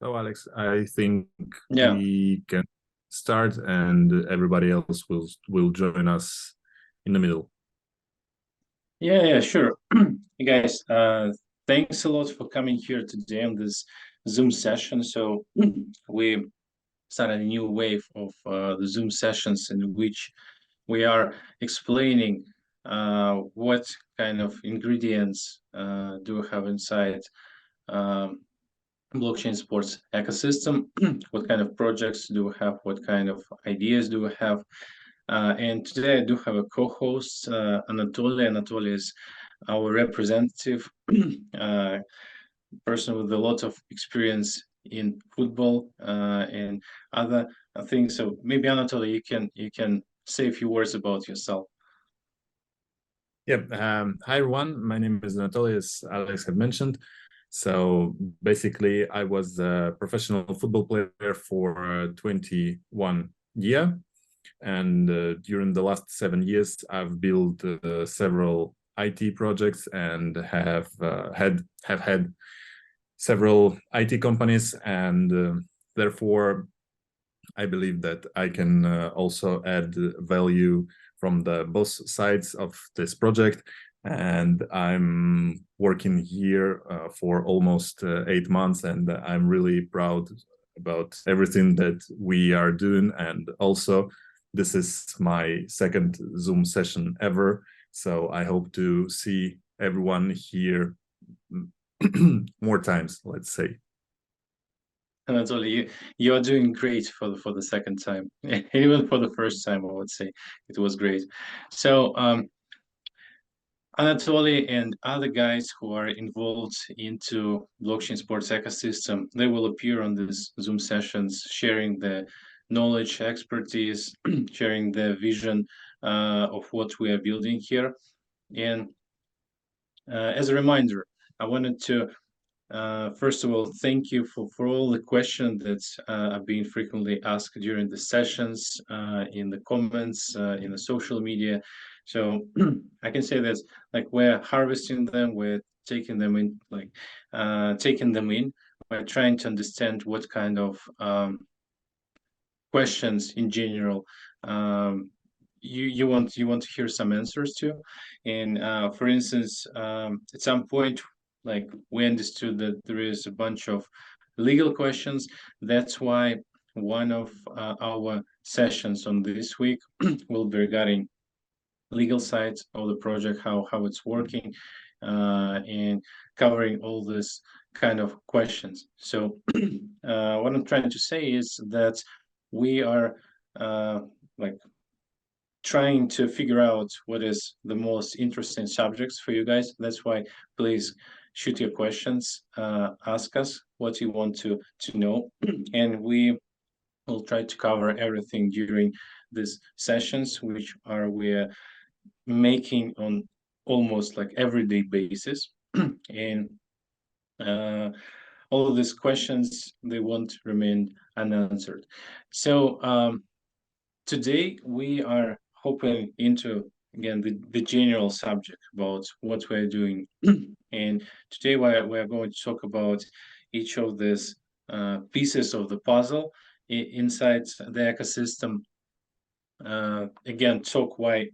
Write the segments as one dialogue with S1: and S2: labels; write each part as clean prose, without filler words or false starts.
S1: So, Alex, I think
S2: Yeah,
S1: we can start, and everybody else will join us in the middle.
S2: yeah, sure. Hey guys, thanks a lot for coming here today on this Zoom session. So we started a new wave of the Zoom sessions in which we are explaining what kind of ingredients do we have inside um, blockchain sports ecosystem, what kind of projects do we have, what kind of ideas do we have. And today I do have a co-host, Anatoly. Anatoly is our representative, person with a lot of experience in football and other things. So maybe Anatoly, you can say a few words about yourself.
S1: Yep. Hi, everyone. My name is Anatoly, as Alex had mentioned. So basically, I was a professional football player for 21 years. And during the last 7 years, I've built several IT projects and have had several IT companies, and therefore I believe that I can also add value from the both sides of this project. And I'm working here for almost 8 months, and I'm really proud about everything that we are doing. And also, this is my second Zoom session ever, so I hope to see everyone here more times, let's say.
S2: Anatoly, you are doing great for the second time. Even for the first time, I would say it was great. So Anatoly and other guys who are involved into blockchain sports ecosystem, they will appear on these Zoom sessions, sharing the knowledge, expertise, sharing the vision of what we are building here. And as a reminder, I wanted to first of all, thank you for all the questions that are being frequently asked during the sessions, in the comments, in the social media. So I can say that like we're harvesting them, we're taking them in, taking them in. We're trying to understand what kind of questions in general you want to hear some answers to. And for instance, at some point, like we understood that there is a bunch of legal questions. That's why one of our sessions on this week will be regarding legal side of the project, how it's working, and covering all this kind of questions. So what I'm trying to say is that we are like trying to figure out what is the most interesting subjects for you guys. That's why please shoot your questions, ask us what you want to know, and we will try to cover everything during these sessions, which are we're making on almost like everyday basis. And all of these questions, they won't remain unanswered. So today we are hoping into again the general subject about what we're doing. And today we're going to talk about each of these pieces of the puzzle inside the ecosystem. Again, talk why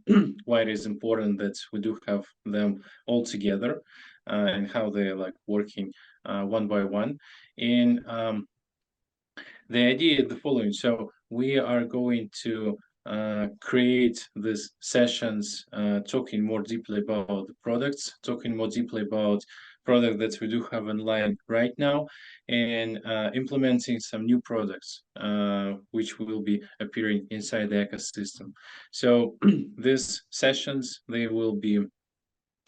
S2: why it is important that we do have them all together, and how they're like working one by one. And the idea is the following. So we are going to create these sessions talking more deeply about the products, talking more deeply about product that we do have online right now, and implementing some new products which will be appearing inside the ecosystem. So these sessions, they will be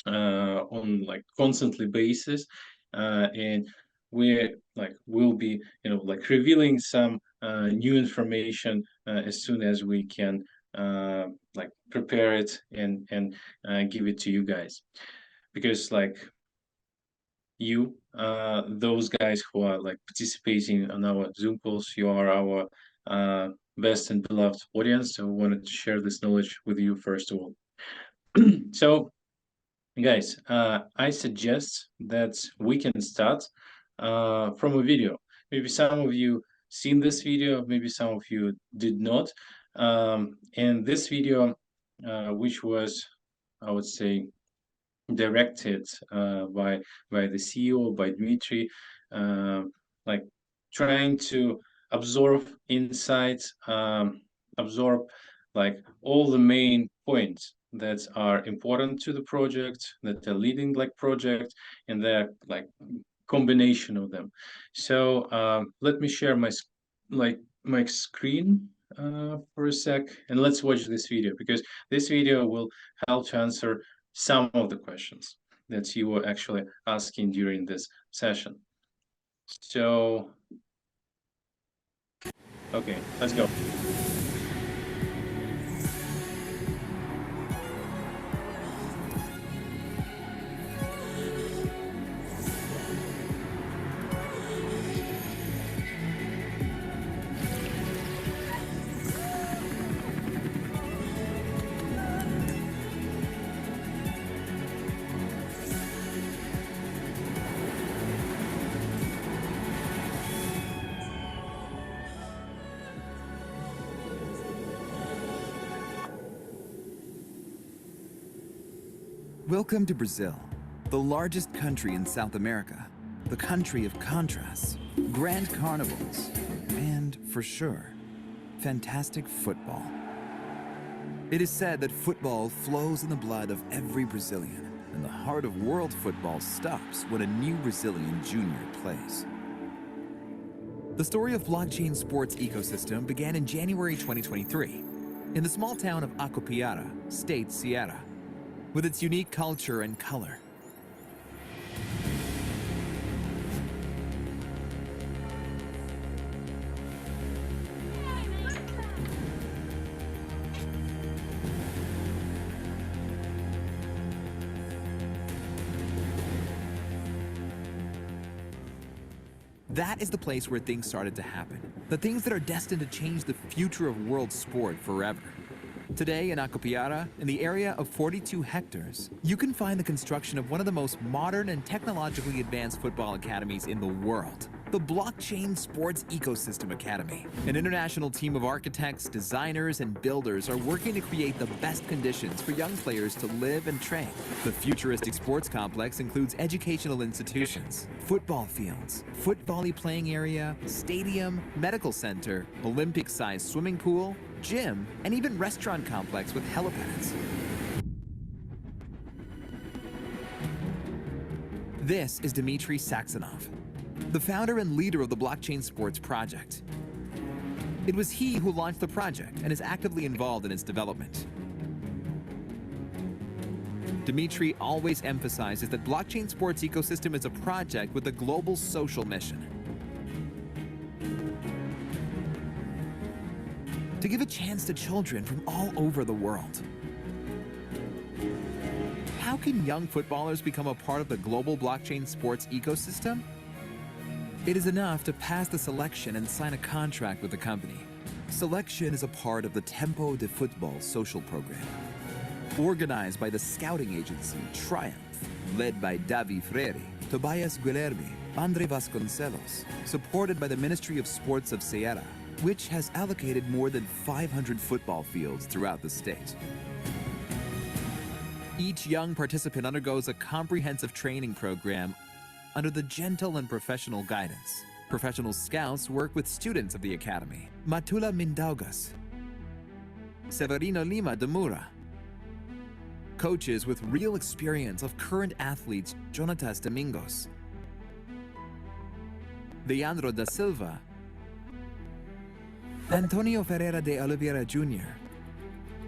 S2: on like constantly basis, and we like will be like revealing some new information as soon as we can like prepare it and give it to you guys, because like you those guys who are like participating on our Zoom calls, you are our best and beloved audience, so we wanted to share this knowledge with you first of all. So guys, I suggest that we can start from a video. maybe some of you seen this video, maybe some of you did not. And this video, which was, I would say, directed by the CEO, by Dmitry, like trying to absorb insights, absorb like all the main points that are important to the project, that are leading like project, and the like combination of them. So let me share my screen for a sec, and let's watch this video, because this video will help to answer some of the questions that you were actually asking during this session. So, okay, let's go.
S3: Welcome to Brazil, the largest country in South America, the country of contrasts, grand carnivals, and, for sure, fantastic football. It is said that football flows in the blood of every Brazilian, and the heart of world football stops when a new Brazilian junior plays. The story of blockchain sports ecosystem began in January 2023 in the small town of Acopiara, state Ceará, with its unique culture and color. That is the place where things started to happen. The things that are destined to change the future of world sport forever. Today in Acopiara, in the area of 42 hectares, you can find the construction of one of the most modern and technologically advanced football academies in the world. The Blockchain Sports Ecosystem Academy. An international team of architects, designers, and builders are working to create the best conditions for young players to live and train. The futuristic sports complex includes educational institutions, football fields, foot volley playing area, stadium, medical center, Olympic-sized swimming pool, gym, and even restaurant complex with helipads. This is Dmitry Saxonov, the founder and leader of the Blockchain Sports project. It was he who launched the project and is actively involved in its development. Dmitry always emphasizes that blockchain sports ecosystem is a project with a global social mission. To give a chance to children from all over the world. How can young footballers become a part of the global blockchain sports ecosystem? It is enough to pass the selection and sign a contract with the company. Selection is a part of the Tempo de Futebol social program, organized by the scouting agency Triumph, led by Davi Freire, Tobias Guilherme, Andre Vasconcelos, supported by the Ministry of Sports of Ceará, which has allocated more than 500 football fields throughout the state. Each young participant undergoes a comprehensive training program under the gentle and professional guidance. Professional scouts work with students of the academy. Matula Mindaugas, Severino Lima de Mura. Coaches with real experience of current athletes Jonatas Domingos, Leandro da Silva, Antonio Ferreira de Oliveira Jr.,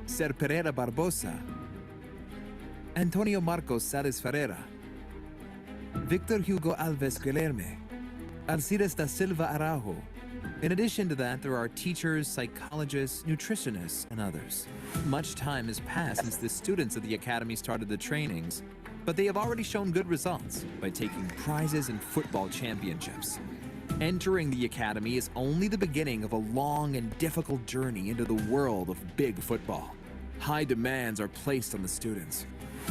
S3: Ser Pereira Barbosa, Antonio Marcos Sales Ferreira, Victor Hugo Alves Guilherme, Alcides da Silva Araujo. In addition to that, there are teachers, psychologists, nutritionists, and others. Much time has passed since the students of the academy started the trainings, but they have already shown good results by taking prizes in football championships. Entering the academy is only the beginning of a long and difficult journey into the world of big football. High demands are placed on the students.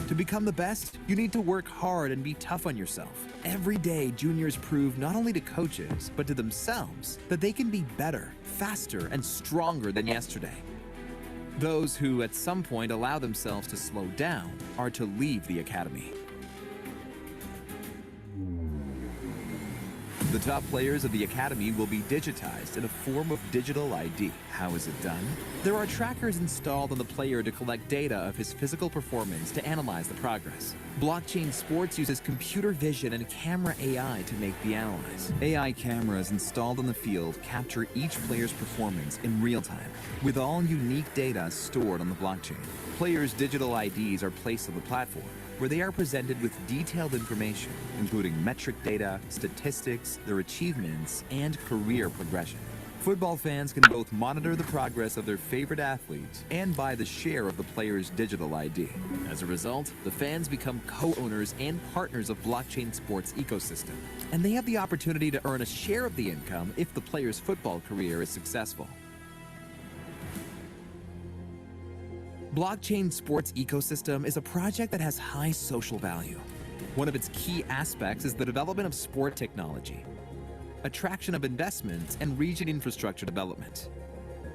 S3: To become the best, you need to work hard and be tough on yourself. Every day, juniors prove not only to coaches, but to themselves that they can be better, faster, and stronger than yesterday. Those who at some point allow themselves to slow down are to leave the academy. The top players of the academy will be digitized in a form of digital ID. How is it done? There are trackers installed on the player to collect data of his physical performance to analyze the progress. Blockchain Sports uses computer vision and camera AI to make the analyze. AI cameras installed on the field capture each player's performance in real time, with all unique data stored on the blockchain. Players' digital IDs are placed on the platform, where they are presented with detailed information, including metric data, statistics, their achievements, and career progression. Football fans can both monitor the progress of their favorite athletes and buy the share of the player's digital ID. As a result, the fans become co-owners and partners of Blockchain Sports ecosystem, and they have the opportunity to earn a share of the income if the player's football career is successful. Blockchain Sports ecosystem is a project that has high social value. One of its key aspects is the development of sport technology, attraction of investments, and region infrastructure development.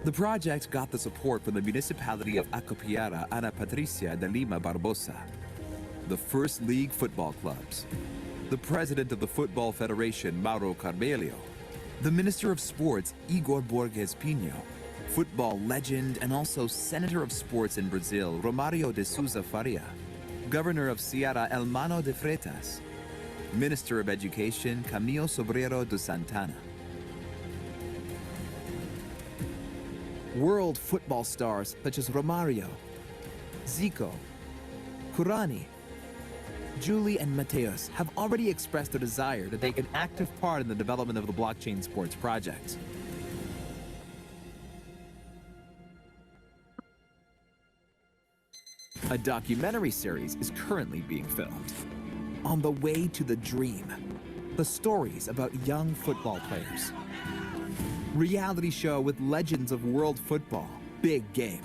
S3: The project got the support from the municipality of Acopiara, Ana Patricia de Lima Barbosa, the First League football clubs, the president of the Football Federation, Mauro Carvalho, the Minister of Sports, Igor Borges Pinho, football legend and also Senator of Sports in Brazil, Romário de Souza Faria, Governor of Ceará, Elmano de Freitas, Minister of Education, Camilo Sobrero de Santana. World football stars such as Romário, Zico, Kurani, Julie, and Mateus have already expressed their desire to take an active part in the development of the Blockchain Sports project. A documentary series is currently being filmed. On the Way to the Dream, the stories about young football players. Reality show with legends of world football, Big Game.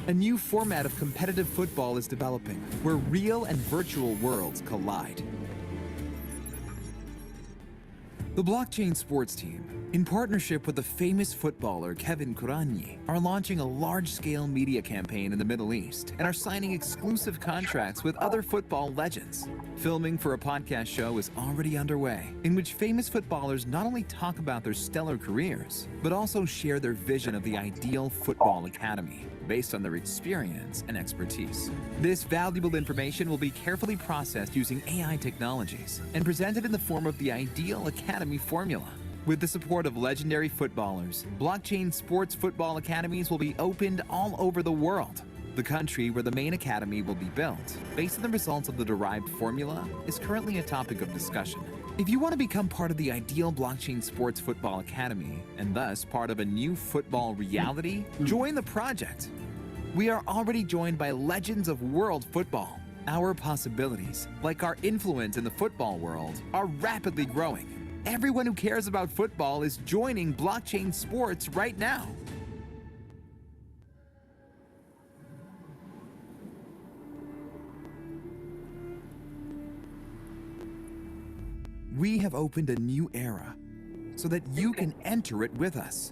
S3: A new format of competitive football is developing, where real and virtual worlds collide. The Blockchain Sports team, in partnership with the famous footballer Kevin Kurani, are launching a large-scale media campaign in the Middle East and are signing exclusive contracts with other football legends. Filming for a podcast show is already underway, in which famous footballers not only talk about their stellar careers, but also share their vision of the ideal football academy, based on their experience and expertise. This valuable information will be carefully processed using AI technologies and presented in the form of the ideal academy formula. With the support of legendary footballers, Blockchain Sports football academies will be opened all over the world. The country where the main academy will be built, based on the results of the derived formula, is currently a topic of discussion. If you want to become part of the ideal Blockchain Sports Football Academy, and thus part of a new football reality, join the project. We are already joined by legends of world football. Our possibilities, like our influence in the football world, are rapidly growing. Everyone who cares about football is joining Blockchain Sports right now. We have opened a new era so that you can enter it with us.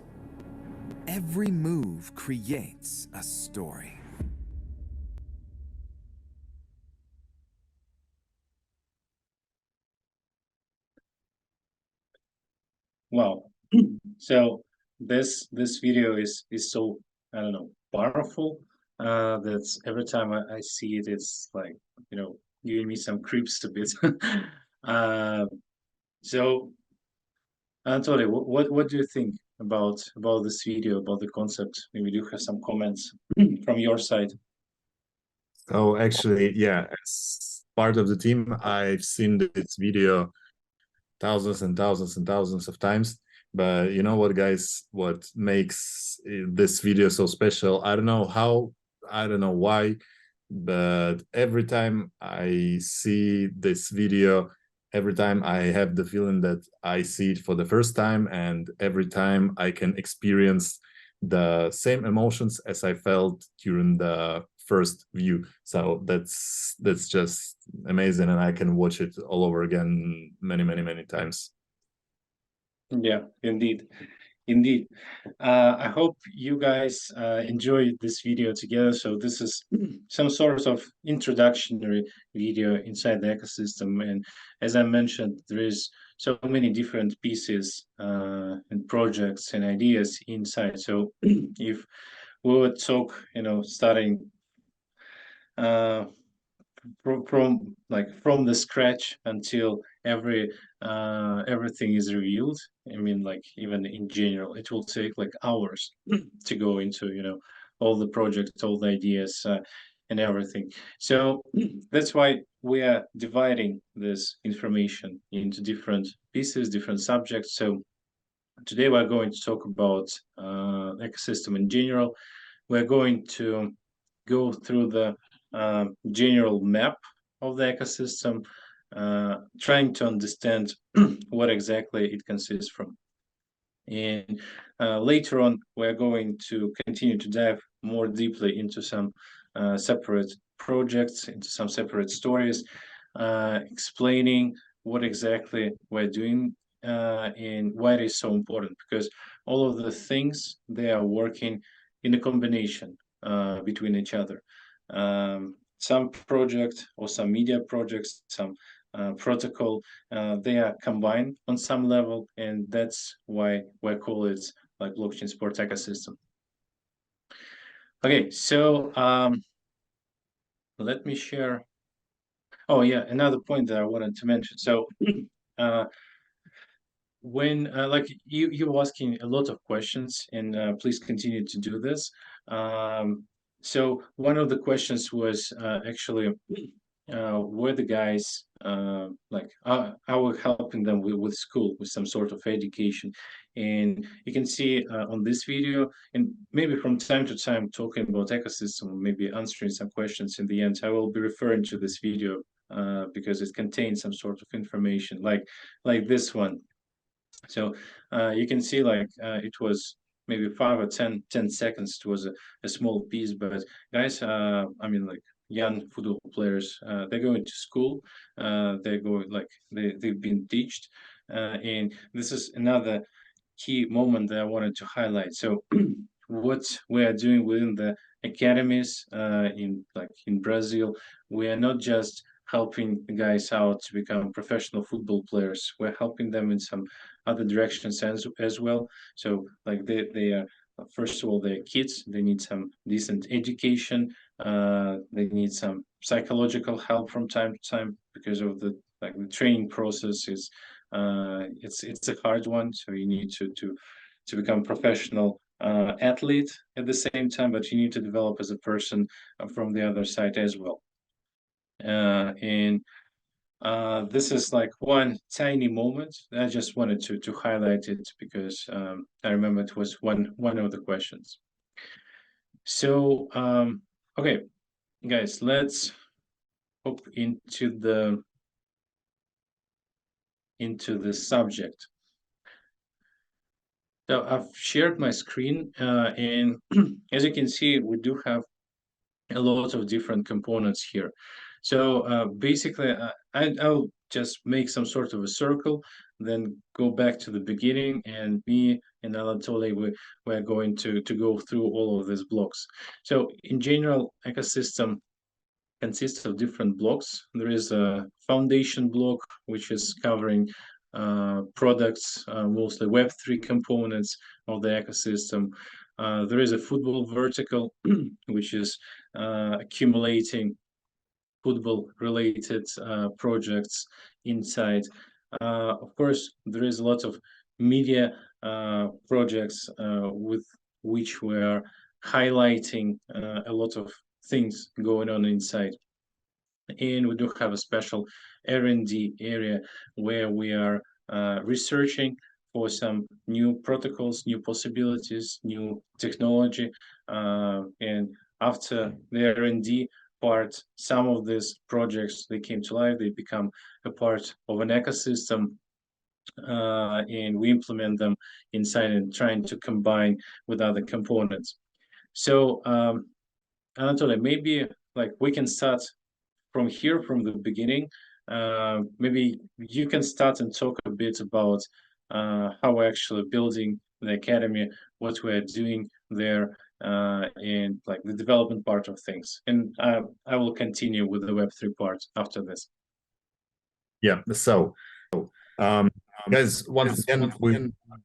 S3: Every move creates a story.
S2: Wow. So this video is so, I don't know, powerful. That's every time I see it, it's like, giving me some creeps a bit. So Anatoly, what do you think about this video, about the concept? Maybe you have some comments from your side.
S1: So actually, yeah, as part of the team, I've seen this video thousands and thousands and thousands of times. But you know what, guys, what makes this video so special? I don't know how, I don't know why, but every time I see this video, every time I have the feeling that I see it for the first time, and every time I can experience the same emotions as I felt during the first view. So that's just amazing, and I can watch it all over again many times.
S2: Yeah, indeed. I hope you guys enjoyed this video together. So this is some sort of introductory video inside the ecosystem. And as I mentioned, there is so many different pieces and projects and ideas inside. So if we would talk, starting from the scratch until everything is revealed. I mean, like, even in general, it will take like hours to go into all the projects, all the ideas, and everything. So that's why we are dividing this information into different pieces, different subjects. So today we're going to talk about ecosystem in general. We're going to go through the general map of the ecosystem, trying to understand what exactly it consists from. And later on, we're going to continue to dive more deeply into some separate projects, into some separate stories, explaining what exactly we're doing and why it is so important. Because all of the things, they are working in a combination between each other. Some project or some media projects, some protocol, they are combined on some level, and that's why we call it like blockchain sports ecosystem. Okay, so let me share. Oh yeah, another point that I wanted to mention. So when like you were asking a lot of questions, and please continue to do this. So one of the questions was actually were the guys like I was helping them with school, with some sort of education. And you can see on this video, and maybe from time to time talking about ecosystem, maybe answering some questions in the end, I will be referring to this video because it contains some sort of information like this one. So you can see like it was maybe 5 or 10 seconds. It was a small piece, but guys, I mean, like, young football players, they're going to school, they're going, like, they've been taught, and this is another key moment that I wanted to highlight. So what we are doing within the academies in Brazil, we are not just helping the guys out to become professional football players. We're helping them in some other directions as well. So like they are, first of all, they're kids. They need some decent education. They need some psychological help from time to time because of the training process is it's a hard one. So you need to become professional athlete at the same time, but you need to develop as a person from the other side as well. And this is like one tiny moment. I just wanted to highlight it because I remember it was one of the questions. So okay, guys, let's hop into the subject. So I've shared my screen, and as you can see, we do have a lot of different components here. So basically, I'll just make some sort of a circle, then go back to the beginning, and me and Anatoly, we're going to go through all of these blocks. So in general, ecosystem consists of different blocks. There is a foundation block, which is covering products, mostly Web3 components of the ecosystem. There is a football vertical, which is accumulating football-related projects inside. Of course, there is a lot of media projects with which we are highlighting a lot of things going on inside. And we do have a special R&D area where we are researching for some new protocols, new possibilities, new technology. And after the R&D part, some of these projects, they came to life, they become a part of an ecosystem, and we implement them inside and trying to combine with other components. So Anatoly, maybe like we can start from here, from the beginning. Maybe you can start and talk a bit about how we're actually building the academy, what we're doing there, and like the development part of things. And I will continue with the Web3 part after this.
S1: Yeah. So, guys, once again,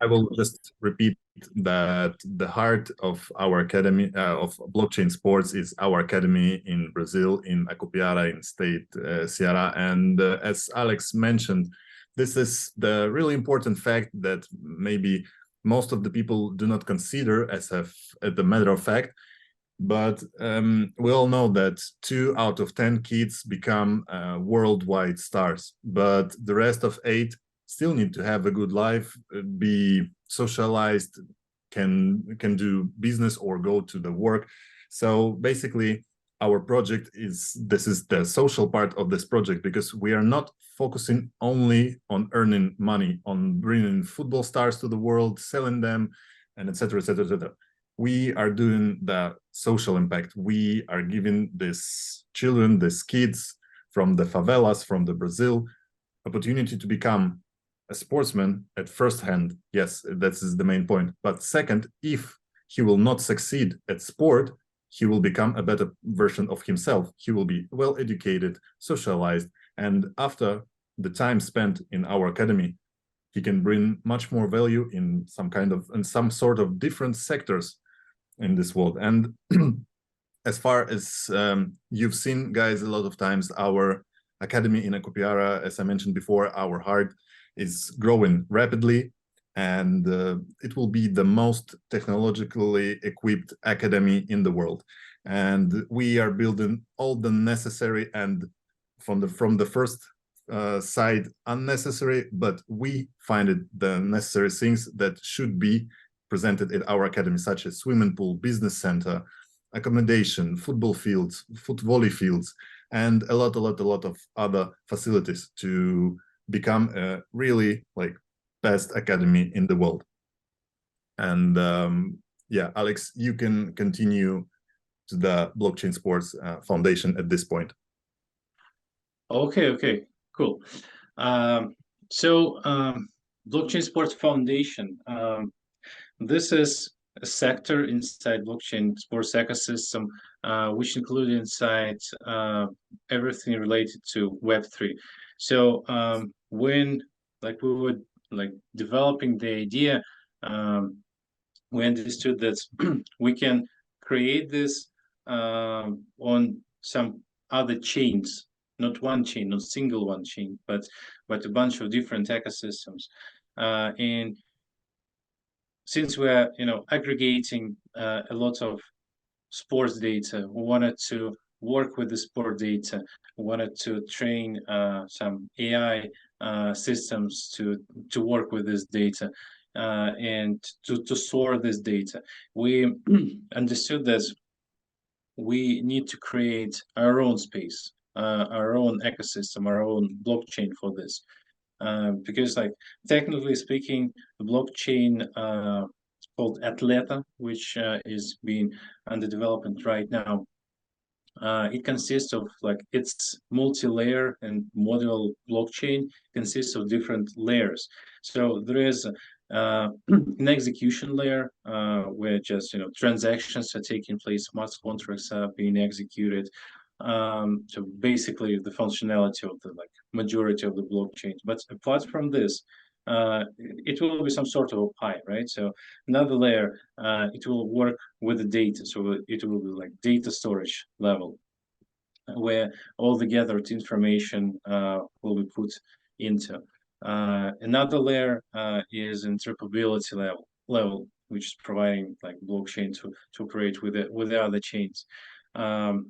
S1: I will just repeat that the heart of our academy of blockchain sports is our academy in Brazil, in Acopiara, in state Ceará. And as Alex mentioned, this is the really important fact that maybe most of the people do not consider as a matter of fact. But we all know that 2 out of 10 kids become worldwide stars, but the rest of 8 still need to have a good life, be socialized, can do business or go to the work. So basically, our project is the social part of this project, because we are not focusing only on earning money, on bringing football stars to the world, selling them, and etc., etc., etc. We are doing the social impact. We are giving these children, these kids from the favelas, from the Brazil, opportunity to become a sportsman at first hand. Yes, that is the main point. But second, if he will not succeed at sport, he will become a better version of himself. He will be well educated, socialized, and after the time spent in our academy, he can bring much more value in some sort of different sectors in this world. And as far as you've seen, guys, a lot of times our academy in Acopiara, as I mentioned before, our heart is growing rapidly, and it will be the most technologically equipped academy in the world. And we are building all the necessary and from the first side unnecessary, but we find it the necessary things that should be presented at our academy, such as swimming pool, business center, accommodation, football fields, foot volley fields, and a lot of other facilities to become a really best academy in the world. And yeah, Alex, you can continue to the Blockchain Sports Foundation at this point.
S2: Okay, cool. So Blockchain Sports Foundation, this is a sector inside blockchain sports ecosystem, which include inside everything related to Web3. So when we were developing the idea, we understood that we can create this on some other chains, not one chain, not single one chain, but a bunch of different ecosystems, and since we're aggregating a lot of sports data, we wanted to work with the sport data. We wanted to train some AI systems to work with this data and to store this data. We understood that we need to create our own space, our own ecosystem, our own blockchain for this. Because technically speaking, the blockchain called Atleta, which is being under development right now, it consists of it's multi-layer and module blockchain consists of different layers. So there is an execution layer where just transactions are taking place, smart contracts are being executed. So basically the functionality of the majority of the blockchains. But apart from this, it will be some sort of a pie, right? So another layer, it will work with the data. So it will be data storage level, where all the gathered information will be put into. Another layer is interoperability level, which is providing blockchain to operate with the other chains.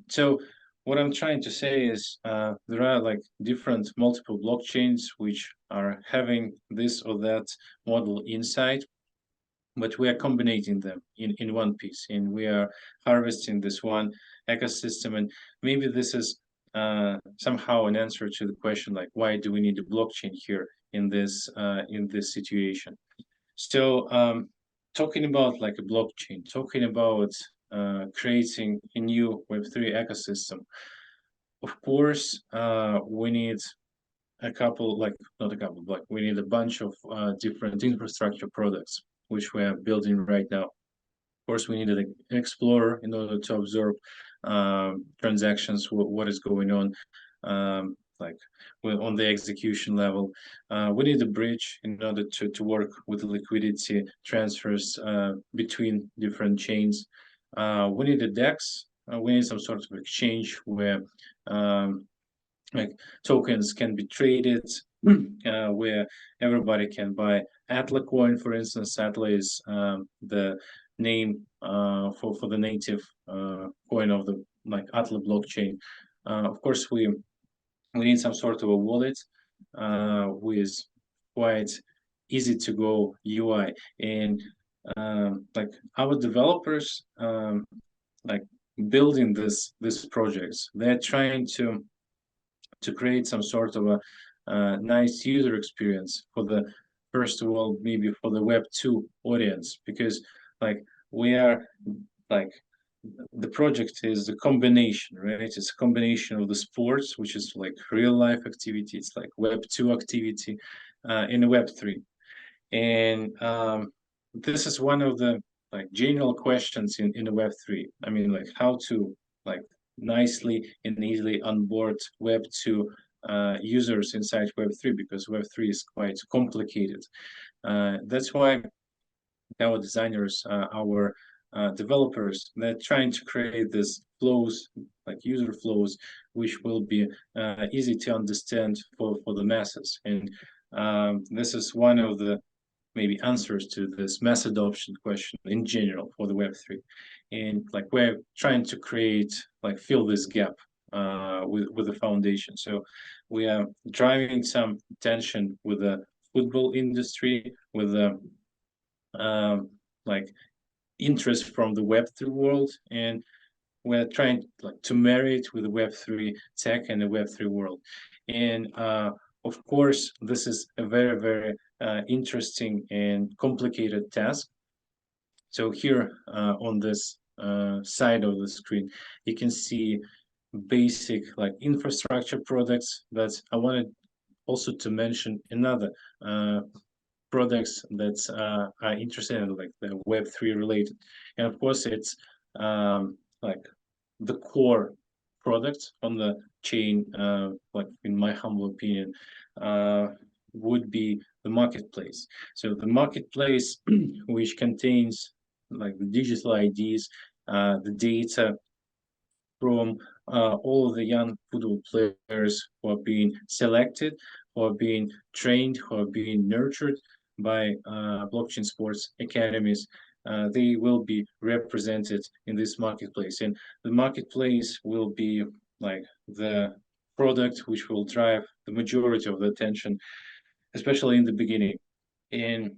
S2: So what I'm trying to say is there are different multiple blockchains which are having this or that model inside, but we are combining them in one piece, and we are harvesting this one ecosystem. And maybe this is somehow an answer to the question why do we need a blockchain here in this situation. So talking about a blockchain, talking about creating a new Web3 ecosystem. Of course, we need a couple, like not a couple, but we need a bunch of different infrastructure products, which we are building right now. Of course, we needed an explorer in order to observe transactions, what is going on, like on the execution level. We need a bridge in order to work with liquidity transfers between different chains. We need a DEX. We need some sort of exchange where like tokens can be traded, where everybody can buy Atla coin, for instance. Atla is the name for the native coin of the Atla blockchain. Of course, we need some sort of a wallet with quite easy to go UI, and like our developers like building this projects, they're trying to create some sort of a nice user experience for the, first of all, maybe for the Web2 audience, because like we are like the project is a combination, right? It's a combination of the sports, which is like real life activity. It's like Web2 activity in Web3. And this is one of the like general questions in the Web3. I mean, like how to like nicely and easily onboard Web2 users inside Web3, because Web3 is quite complicated. That's why our designers, our developers, they're trying to create this flows, like user flows, which will be easy to understand for the masses. And this is one of the maybe answers to this mass adoption question in general for the Web3. And like we're trying to create, like fill this gap with the foundation. So we are driving some tension with the football industry, with the like interest from the Web3 world, and we're trying like to marry it with the Web3 tech and the Web3 world. And of course, this is a very, very interesting and complicated task. So here on this side of the screen, you can see basic like infrastructure products. That I wanted also to mention another products that are interested in like the Web3 related. And of course, it's like the core product on the chain, like in my humble opinion, would be the marketplace. So the marketplace, which contains like the digital IDs, the data from all of the young football players who are being selected, who are being trained, who are being nurtured by blockchain sports academies. They will be represented in this marketplace, and the marketplace will be like the product which will drive the majority of the attention, especially in the beginning. And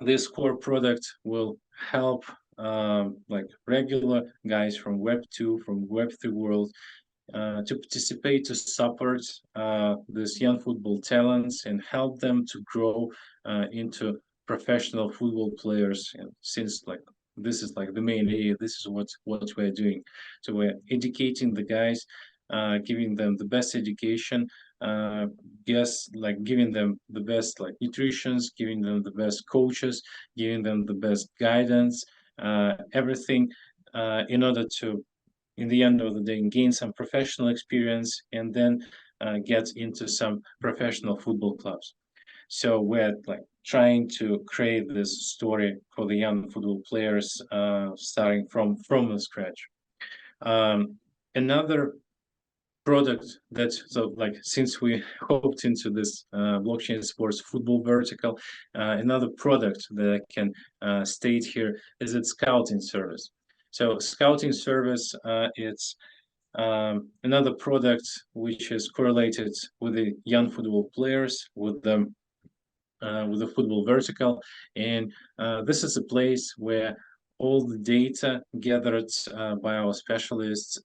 S2: this core product will help like regular guys from Web2, from Web3 world to participate, to support these young football talents and help them to grow into professional football players. And since like this is like the main area, this is what we're doing. So we're educating the guys, giving them the best education, yes, like giving them the best like nutritions, giving them the best coaches, giving them the best guidance, everything in order to, in the end of the day, gain some professional experience and then get into some professional football clubs. So we're like trying to create this story for the young football players, starting from the scratch. Another product that, so like since we hopped into this blockchain sports football vertical, another product that I can state here is its scouting service. So scouting service, it's another product which is correlated with the young football players, with the football vertical, and this is a place where all the data gathered by our specialists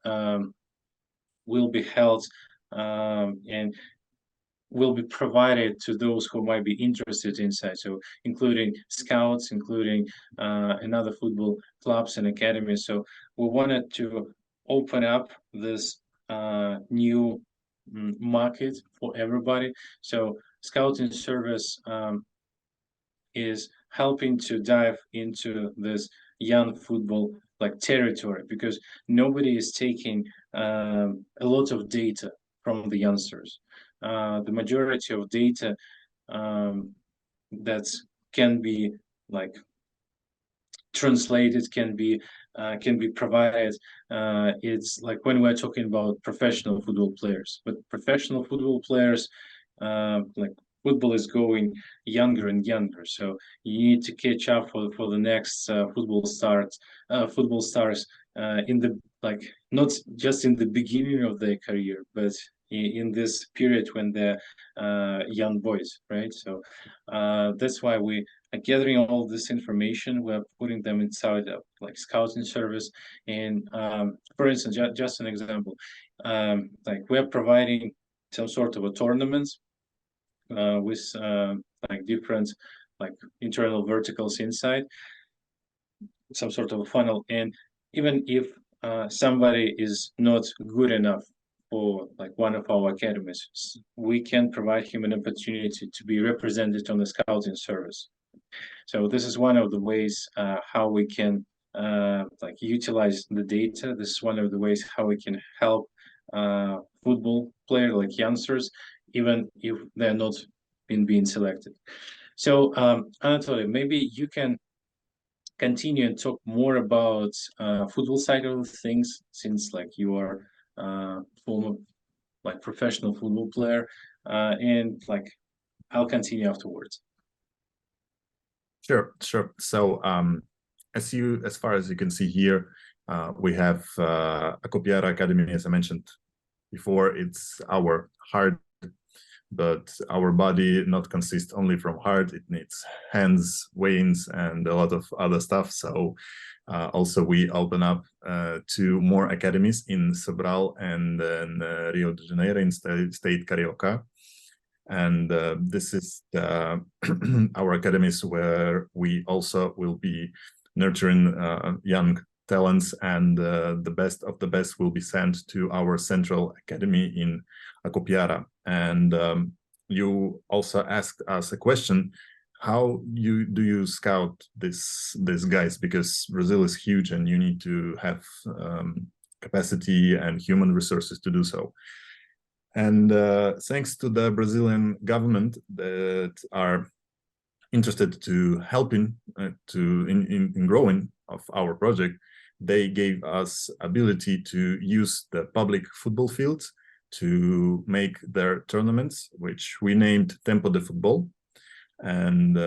S2: will be held, and will be provided to those who might be interested inside. So including scouts, including another football clubs and academies. So we wanted to open up this new market for everybody. So scouting service is helping to dive into this young football like territory, because nobody is taking a lot of data from the youngsters. The majority of data that can be like translated, can be provided. It's like when we're talking about professional football players, but professional football players, like football is going younger and younger, so you need to catch up for the next football stars in the like not just in the beginning of their career, but in this period when they're young boys, right? So that's why we are gathering all this information. We're putting them inside of like scouting service. And for instance, just an example, like we're providing some sort of a tournaments with like different like internal verticals inside, some sort of a funnel. And even if somebody is not good enough for like one of our academies, we can provide him an opportunity to be represented on the scouting service. So this is one of the ways how we can like utilize the data. This is one of the ways how we can help football players like youngsters, even if they're not being selected. So Anatoly, maybe you can continue and talk more about football side of things, since like you are former like professional football player, and like I'll continue afterwards.
S1: Sure. So as far as you can see here, we have Acopiara Academy, as I mentioned before. It's our heart, but our body not consists only from heart. It needs hands, veins, and a lot of other stuff. So also we open up 2 more academies in Sobral and in Rio de Janeiro in state Carioca. And this is our academies where we also will be nurturing young talents, and the best of the best will be sent to our central academy in Acopiara. And you also asked us a question: how do you scout these guys? Because Brazil is huge, and you need to have capacity and human resources to do so. And thanks to the Brazilian government that are interested to helping in growing of our project, they gave us ability to use the public football fields to make their tournaments, which we named Tempo de Futebol. And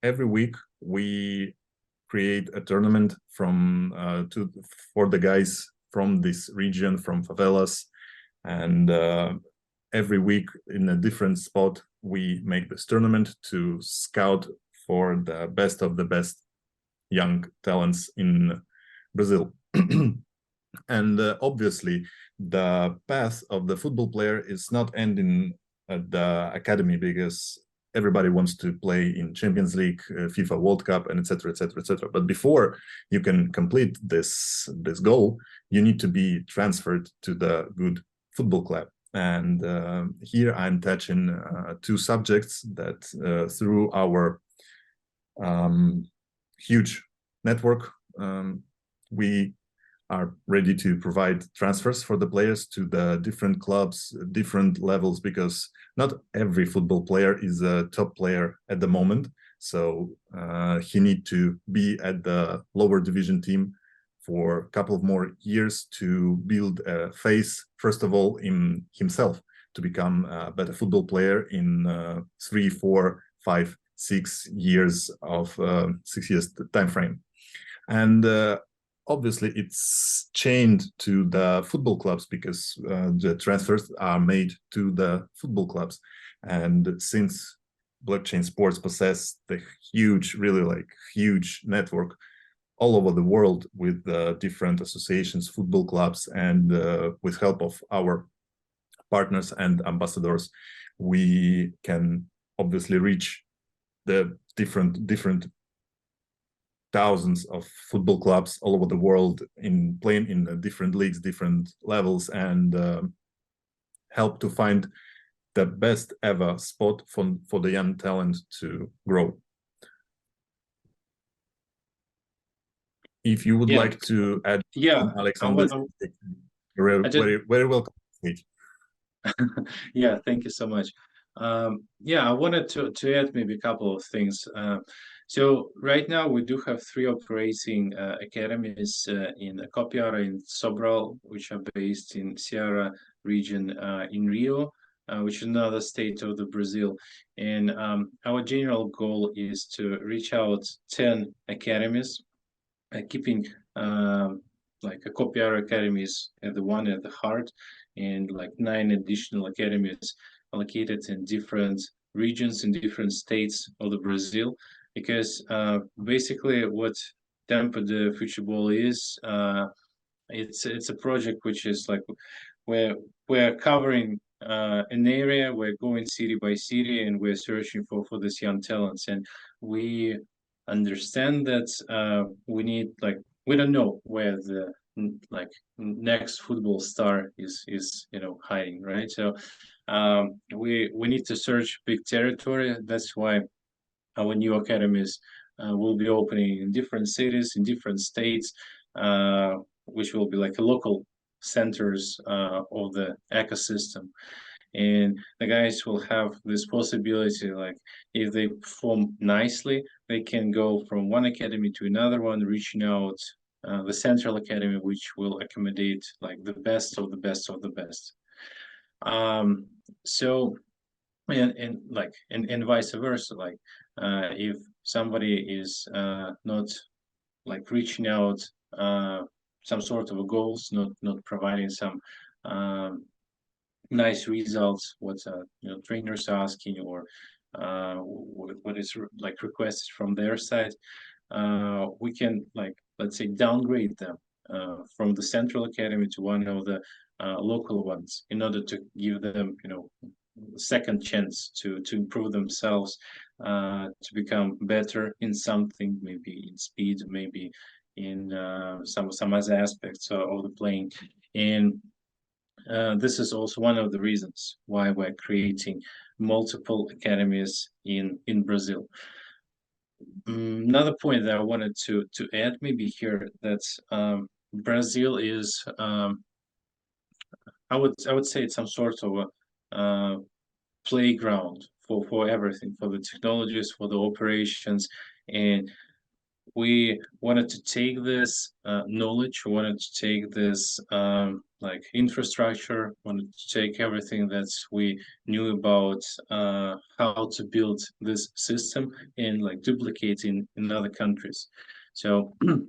S1: every week we create a tournament for the guys from this region, from favelas. And every week in a different spot, we make this tournament to scout for the best of the best young talents in Brazil. And obviously, the path of the football player is not ending at the academy, because everybody wants to play in Champions League, FIFA World Cup, and etc., etc., etc. But before you can complete this goal, you need to be transferred to the good football club. And here I'm touching 2 subjects that through our huge network, we are ready to provide transfers for the players to the different clubs, different levels, because not every football player is a top player at the moment. So he needs to be at the lower division team for a couple of more years to build a face, first of all, in himself, to become a better football player in 3, 4, 5, 6 years of 6 years time frame. And obviously it's chained to the football clubs, because the transfers are made to the football clubs. And since blockchain sports possess the huge, really like huge network all over the world with different associations, football clubs, and with help of our partners and ambassadors, we can obviously reach the different thousands of football clubs all over the world in playing in different leagues, different levels, and help to find the best ever spot for the young talent to grow. If you would like to add, Alexander, very welcome.
S2: Yeah, thank you so much. Yeah, I wanted to add maybe a couple of things. So right now we do have 3 operating academies in Kopiara, in Sobral, which are based in Ceará region in Rio, which is another state of the Brazil. And our general goal is to reach out 10 academies, keeping like a Kopiara academies at the one at the heart, and like 9 additional academies located in different regions in different states of the Brazil, because basically what Tempo de Futebol is, it's a project which is like where we're covering an area, we're going city by city, and we're searching for this young talents, and we understand that we need, like, we don't know where the like next football star is hiding, right? So we need to search big territory. That's why our new academies will be opening in different cities, in different states, which will be like a local centers of the ecosystem. And the guys will have this possibility, like if they perform nicely, they can go from one academy to another one, reaching out the central academy, which will accommodate like the best of the best of the best. So and vice versa, like if somebody is not like reaching out some sort of goals, not providing some nice results, what trainers are asking, or what is like requested from their side, we can, like, let's say, downgrade them from the central academy to one of the local ones, in order to give them second chance to improve themselves, to become better in something, maybe in speed, maybe in some other aspects of the playing. And this is also one of the reasons why we're creating multiple academies in Brazil. Another point that I wanted to add maybe here, that Brazil is, I would say, it's some sort of a playground for everything, for the technologies, for the operations, and we wanted to take this knowledge, we wanted to take this like infrastructure, wanted to take everything that we knew about how to build this system, and like duplicate in other countries. So the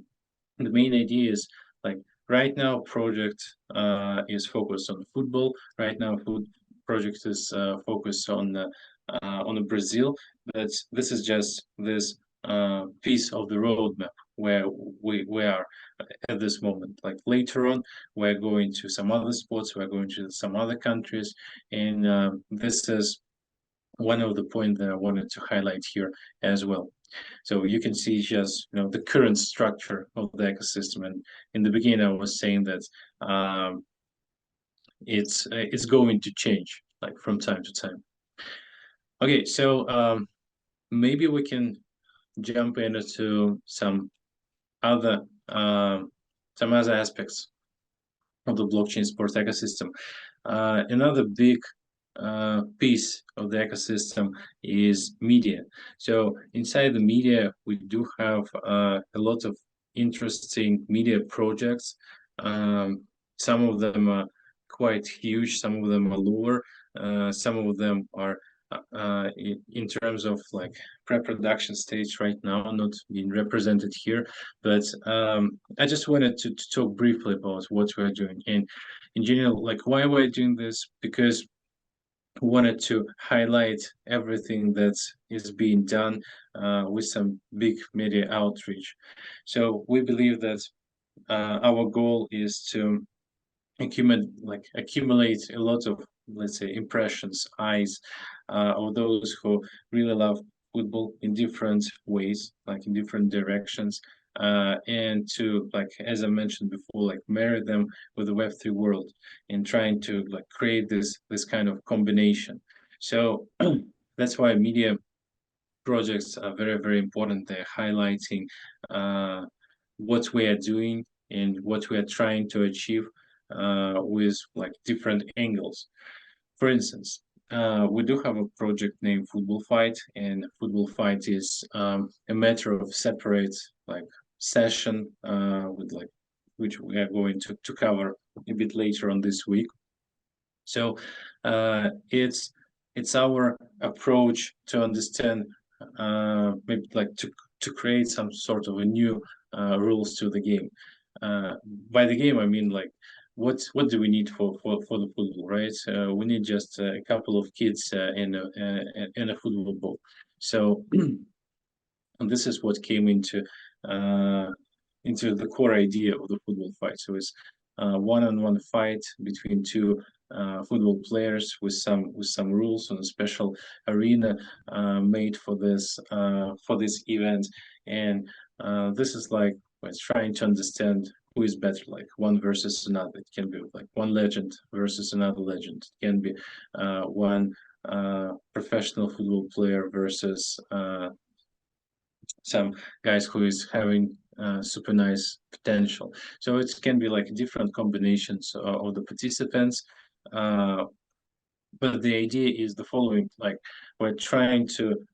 S2: main idea is, like, right now project is focused on football. Right now project is focused on the Brazil, but this is just this piece of the roadmap where we are at this moment. Like later on, we're going to some other sports, we're going to some other countries, and this is one of the points that I wanted to highlight here as well. So you can see just the current structure of the ecosystem, and in the beginning I was saying that it's going to change, like, from time to time. Okay, so maybe we can jump into some other aspects of the blockchain sports ecosystem. Another big piece of the ecosystem is media. So inside the media, we do have a lot of interesting media projects. Some of them are quite huge, some of them are lower, some of them are in terms of like pre-production stage right now, not being represented here. But I just wanted to talk briefly about what we're doing, and in general, like, why we're doing this, because we wanted to highlight everything that is being done with some big media outreach. So we believe that our goal is to accumulate a lot of let's say, impressions, eyes of those who really love football in different ways, like in different directions, and to, like, as I mentioned before, like marry them with the Web3 world and trying to like create this kind of combination. So that's why media projects are very, very important. They're highlighting what we are doing and what we are trying to achieve with like different angles. For instance, we do have a project named Football Fight, and Football Fight is a matter of separate like session with like which we are going to cover a bit later on this week. So it's our approach to understand maybe like to create some sort of a new rules to the game. By the game, I mean like what do we need for the football, right? We need just a couple of kids in a football ball. So and this is what came into the core idea of the football fight. So it's one-on-one fight between two football players with some rules on a special arena made for this event, and this is like it's trying to understand who is better, like one versus another. It can be like one legend versus another legend. It can be one professional football player versus some guys who is having super nice potential. So it can be like different combinations of the participants. But the idea is the following: like we're trying to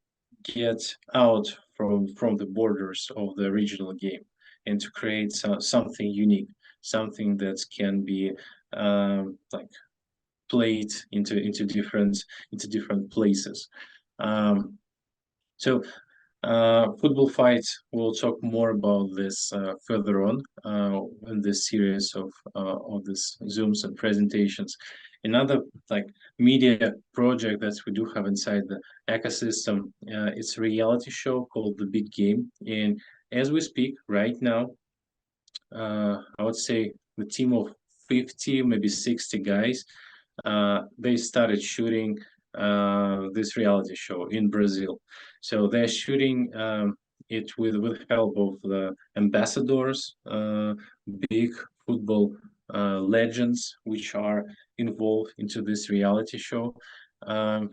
S2: get out from the borders of the original game and to create something unique, something that can be like played into different places. So Football Fight, we'll talk more about this further on in this series of this Zooms and presentations. Another like media project that we do have inside the ecosystem, it's a reality show called The Big Game. And as we speak right now, I would say the team of 50, maybe 60 guys, they started shooting this reality show in Brazil. So they're shooting it with help of the ambassadors, big football legends, which are involved into this reality show,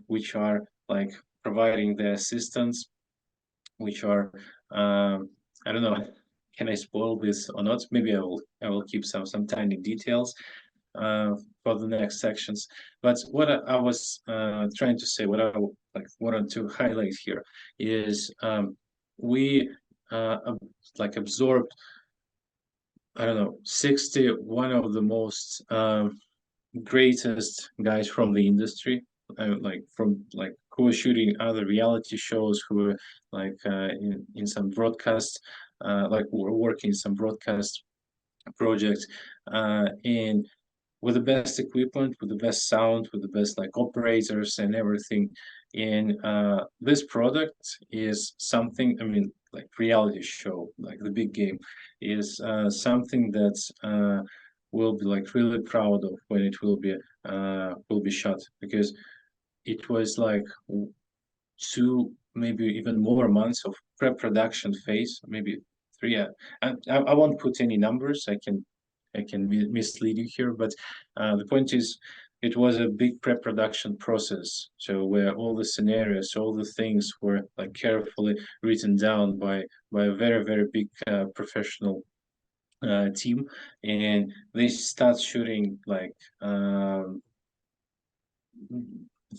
S2: which are like providing the assistance, which are I don't know. Can I spoil this or not? Maybe I will keep some tiny details for the next sections. But what I was trying to say, what I like wanted to highlight here is we like absorbed, I don't know, 60, one of the most greatest guys from the industry, like from like who were shooting other reality shows, who were like in some broadcast, like were working in some broadcast projects, and with the best equipment, with the best sound, with the best like operators and everything. And this product is something, I mean, like reality show, like The Big Game, is something that we'll be like really proud of when it will be shot, because it was like 2, maybe even more months of pre-production phase, maybe 3. I won't put any numbers. I can mislead you here, but the point is, it was a big pre-production process. So where all the scenarios, all the things were like carefully written down by a very, very big professional team, and they start shooting like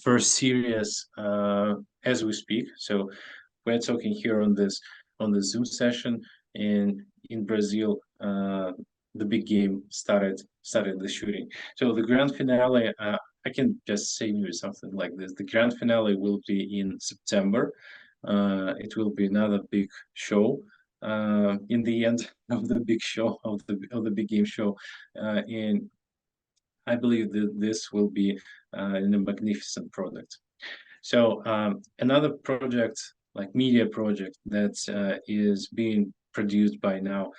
S2: first series as we speak. So we're talking here on the Zoom session, and in Brazil, The Big Game started the shooting. So the grand finale, I can just say you something like this: the grand finale will be in September. It will be another big show. In the end of the big show of the Big Game show, and I believe that this will be a magnificent product. So another project, like media project, that is being produced by now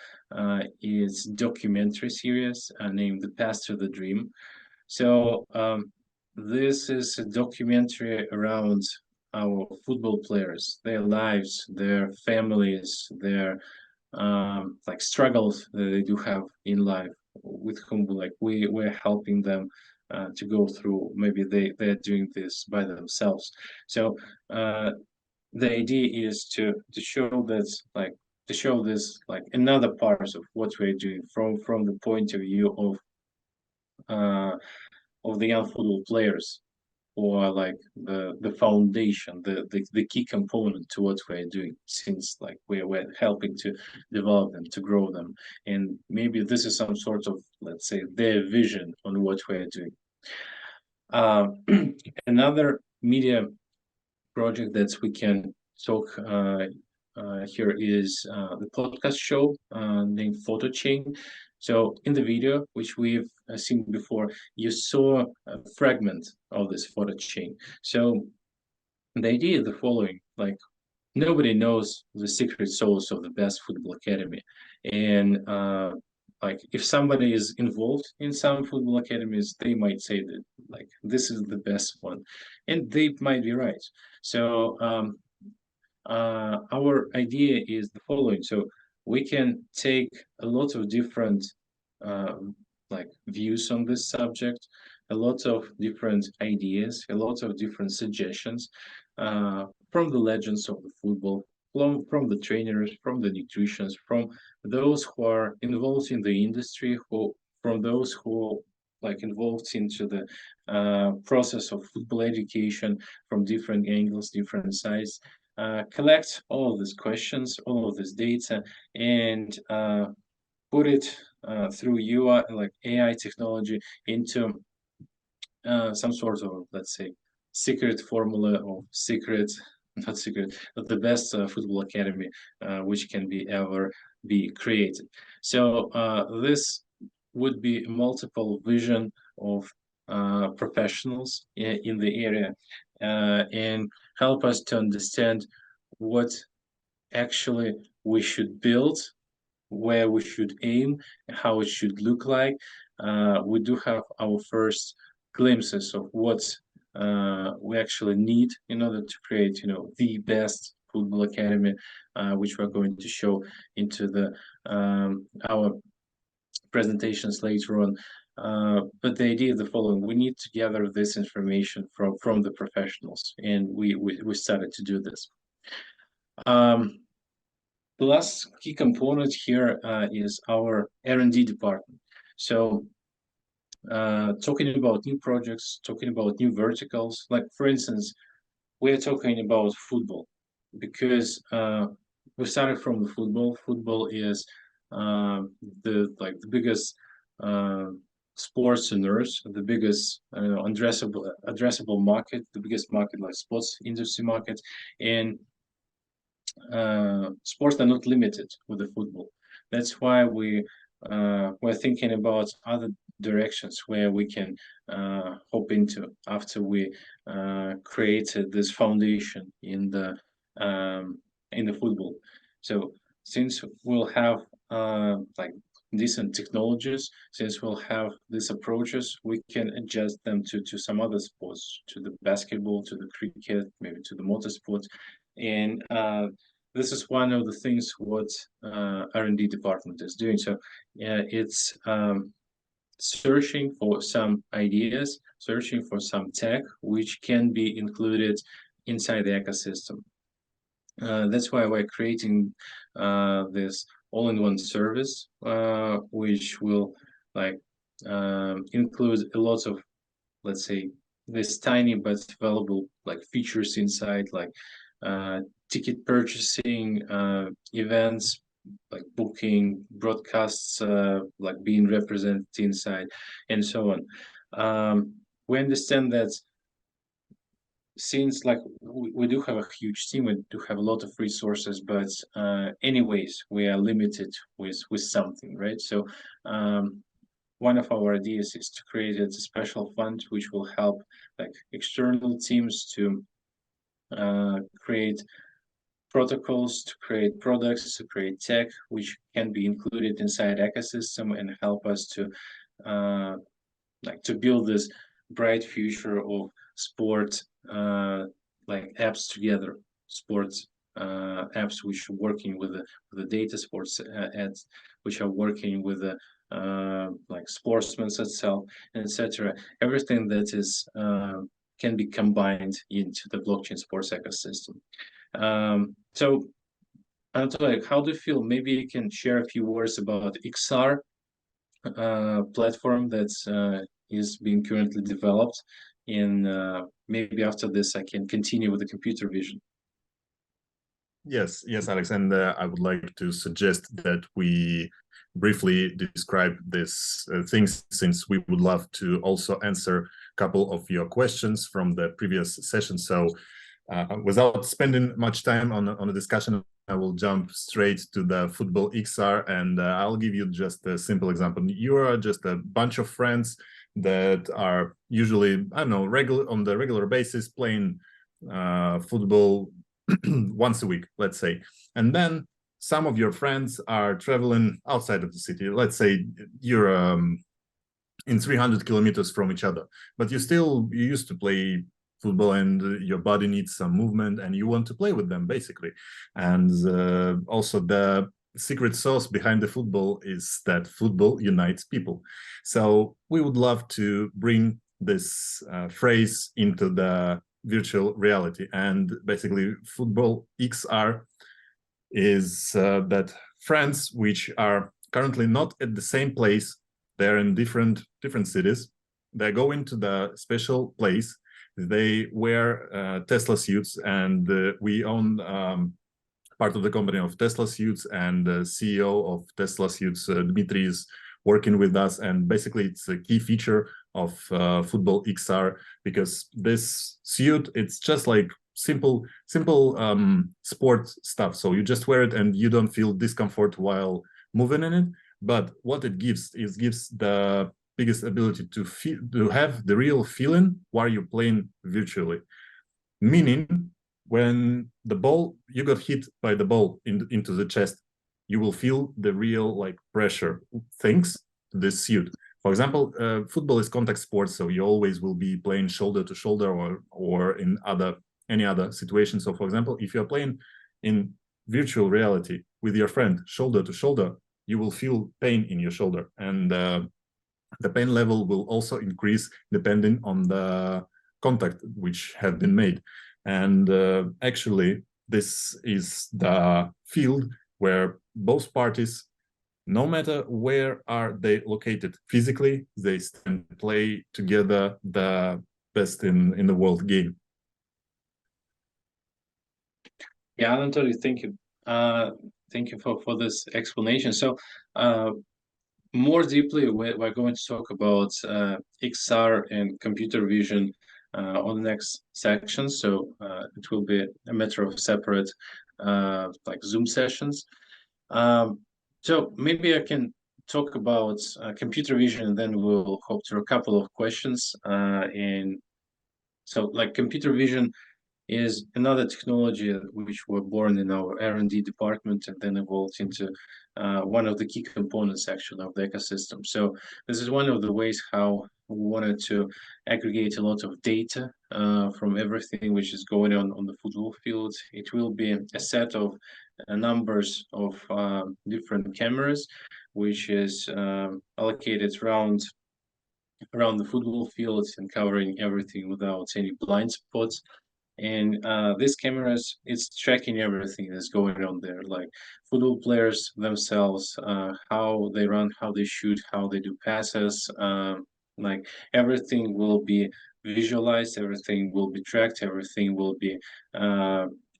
S2: is documentary series named "The Path to the Dream." So this is a documentary around our football players, their lives, their families, their like struggles that they do have in life, with whom like we're helping them to go through. Maybe they're doing this by themselves. So the idea is to show that like to show this like another part of what we're doing from the point of view of the young football players, or like the foundation, the key component to what we're doing, since like we're helping to develop them, to grow them. And maybe this is some sort of, let's say, their vision on what we're doing. Another media project that we can talk here is the podcast show named Photo Chain. So in the video, which we've seen before, you saw a fragment of this photo chain. So the idea is the following: like, nobody knows the secret sauce of the best football academy, and like if somebody is involved in some football academies, they might say that like this is the best one, and they might be right. So our idea is the following: so we can take a lot of different like views on this subject, a lot of different ideas, a lot of different suggestions from the legends of the football, from the trainers, from the nutritionists, from those who are involved in the industry, from those who like involved into the process of football education from different angles, different sides. Collect all of these questions, all of this data, and put it through UI, like AI technology, into some sort of, let's say, secret formula, or secret, not secret, but the best football academy which can be ever be created. So this would be a multiple vision of professionals in the area, and help us to understand what actually we should build, where we should aim, how it should look like. We do have our first glimpses of what we actually need in order to create, the best football academy, which we're going to show into the our presentations later on. But the idea is the following: we need to gather this information from the professionals, and we started to do this. The last key component here is our R&D department. So talking about new projects, talking about new verticals, like for instance, we're talking about football, because we started from the football. Football is the biggest sports on earth, the biggest addressable market, the biggest market, like sports industry market, and sports are not limited with the football. That's why we're thinking about other directions where we can hop into after we created this foundation in the football. So since we'll have like decent technologies, since we'll have these approaches, we can adjust them to some other sports, to the basketball, to the cricket, maybe to the motorsports. And this is one of the things what R&D department is doing. So it's searching for some ideas, searching for some tech which can be included inside the ecosystem. That's why we're creating this all-in-one service, which will like include a lot of, let's say, this tiny but valuable like features inside, like ticket purchasing, events like booking, broadcasts like being represented inside, and so on. We understand that since like we do have a huge team, we do have a lot of resources, but anyways, we are limited with something, right? So one of our ideas is to create a special fund which will help like external teams to create protocols, to create products, to create tech which can be included inside ecosystem and help us to like to build this bright future of sport, like apps together, sports apps which are working with the data, sports ads which are working with the like sportsmen itself, etc. Everything that is can be combined into the blockchain sports ecosystem. So Anatoly, how do you feel? Maybe you can share a few words about XR platform that is being currently developed, and maybe after this I can continue with the computer vision.
S1: Yes, Alex, and I would like to suggest that we briefly describe these things, since we would love to also answer a couple of your questions from the previous session. So without spending much time on a discussion, I will jump straight to the football XR, and I'll give you just a simple example. You are just a bunch of friends that are usually, I don't know, on the regular basis playing football once a week, let's say. And then some of your friends are traveling outside of the city. Let's say you're in 300 kilometers from each other, but you used to play football, and your body needs some movement, and you want to play with them, basically. And also the secret sauce behind the football is that football unites people. So we would love to bring this phrase into the virtual reality, and basically football XR is that friends which are currently not at the same place, they're in different cities, they go into the special place, they wear Tesla suits, and we own part of the company of Tesla suits, and the CEO of Tesla suits, Dmitry, is working with us, and basically it's a key feature of football XR, because this suit, it's just like simple sport stuff. So you just wear it and you don't feel discomfort while moving in it. But what it gives is the biggest ability to have the real feeling while you're playing virtually. Meaning, when the ball, you got hit by the ball into the chest, you will feel the real like pressure thanks to this suit. For example, football is contact sport, so you always will be playing shoulder to shoulder, or in any other situation. So for example, if you're playing in virtual reality with your friend shoulder to shoulder, you will feel pain in your shoulder, and the pain level will also increase depending on the contact which have been made. And actually, this is the field where both parties, no matter where are they located physically, they can play together the best in the world game.
S2: Yeah, Anatoly, thank you. Thank you for this explanation. So more deeply, we're going to talk about XR and computer vision on the next section. So it will be a matter of separate like Zoom sessions. So maybe I can talk about computer vision, and then we'll hop through a couple of questions. And so like computer vision is another technology which were born in our R&D department and then evolved into one of the key components actually of the ecosystem. So this is one of the ways how we wanted to aggregate a lot of data from everything which is going on the football field. It will be a set of numbers of different cameras, which is allocated around the football field and covering everything without any blind spots. And these cameras, it's tracking everything that's going on there, like football players themselves, how they run, how they shoot, how they do passes. Like everything will be visualized, everything will be tracked, everything will be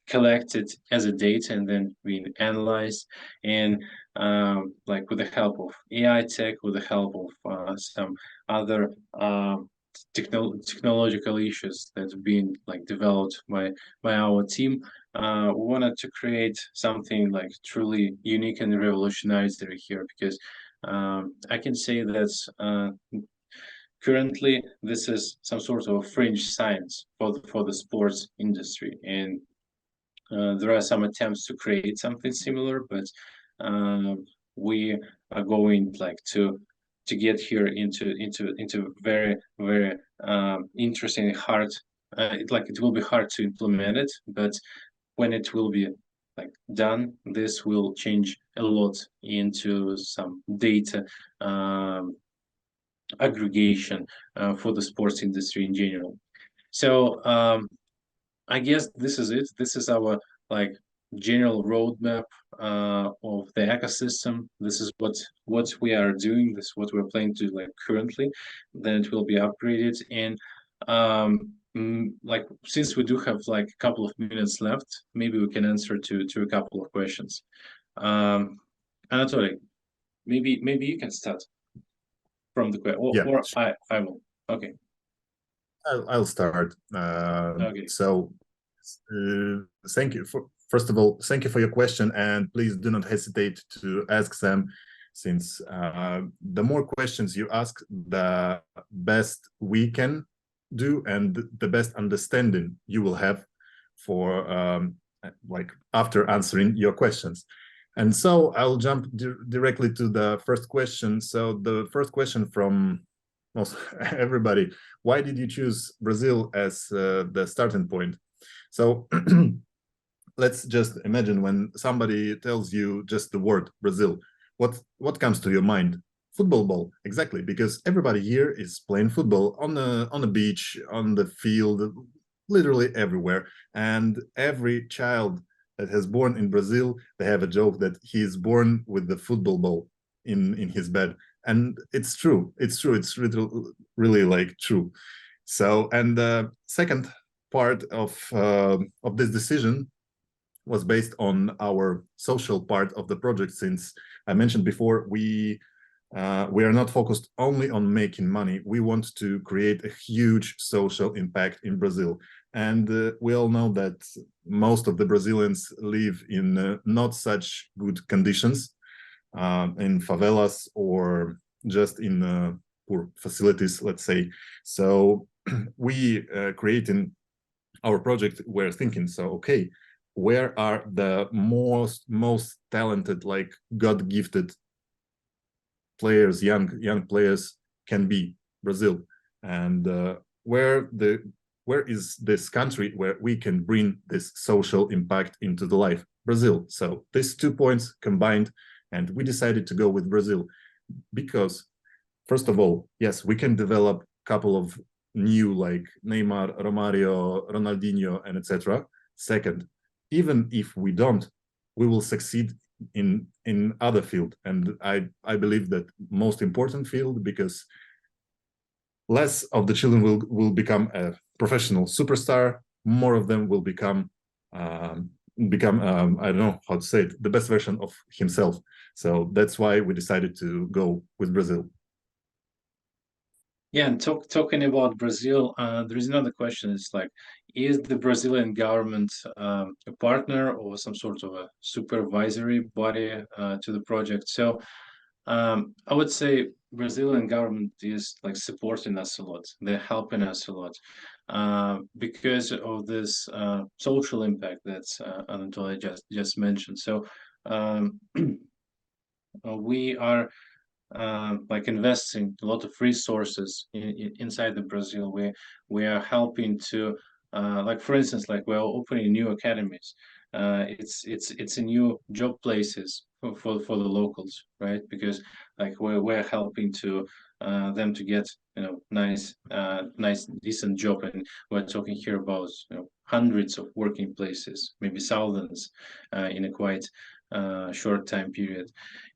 S2: collected as a data and then being analyzed. And like with the help of AI tech, with the help of some other technological issues that have been like developed by our team. We wanted to create something like truly unique and revolutionary here, because I can say that currently this is some sort of fringe science for the sports industry, and there are some attempts to create something similar, but we are going like to to get here into very very interesting hard. It will be hard to implement it, but when it will be like done, this will change a lot into some data aggregation for the sports industry in general. So I guess this is it. This is our like general roadmap of the ecosystem. This is what we are doing. This is what we're planning to like currently. Then it will be upgraded. And like since we do have like a couple of minutes left, maybe we can answer to a couple of questions. Anatoly, maybe you can start from the question,
S1: Yeah,
S2: or I will. Okay.
S1: I'll start.
S2: Okay.
S1: So, thank you for, first of all, thank you for your question, and please do not hesitate to ask them, since the more questions you ask, the best we can do, and the best understanding you will have for like after answering your questions. And so I'll jump directly to the first question. So the first question from most everybody: why did you choose Brazil as the starting point? So let's just imagine when somebody tells you just the word Brazil, what comes to your mind? Football ball, exactly, because everybody here is playing football on the beach, on the field, literally everywhere. And every child that has born in Brazil, they have a joke that he is born with the football ball in his bed. And it's true. It's really like true. So, and the second part of this decision was based on our social part of the project. Since I mentioned before, we are not focused only on making money. We want to create a huge social impact in Brazil. And we all know that most of the Brazilians live in not such good conditions, in favelas or just in poor facilities, let's say. So we creating our project, we're thinking, so okay, where are the most talented, like God-gifted players, young players can be? Brazil. And where is this country where we can bring this social impact into the life? Brazil. So these 2 points combined, and we decided to go with Brazil because, first of all, yes, we can develop a couple of new, like Neymar, Romario, Ronaldinho, and etc. Second, even if we don't, we will succeed in other field. And I believe that most important field, because less of the children will become a professional superstar, more of them will become I don't know how to say it, the best version of himself. So that's why we decided to go with Brazil.
S2: Yeah, and talking about Brazil, there is another question. It's like, is the Brazilian government a partner or some sort of a supervisory body to the project? So I would say Brazilian government is like supporting us a lot. They're helping us a lot because of this social impact that Anatoly just mentioned. So we are like investing a lot of resources inside the Brazil. We are helping to like, for instance, like we're opening new academies. It's a new job places for the locals, right? Because like we're helping to them to get nice decent job, and we're talking here about hundreds of working places, maybe thousands in a quite short time period.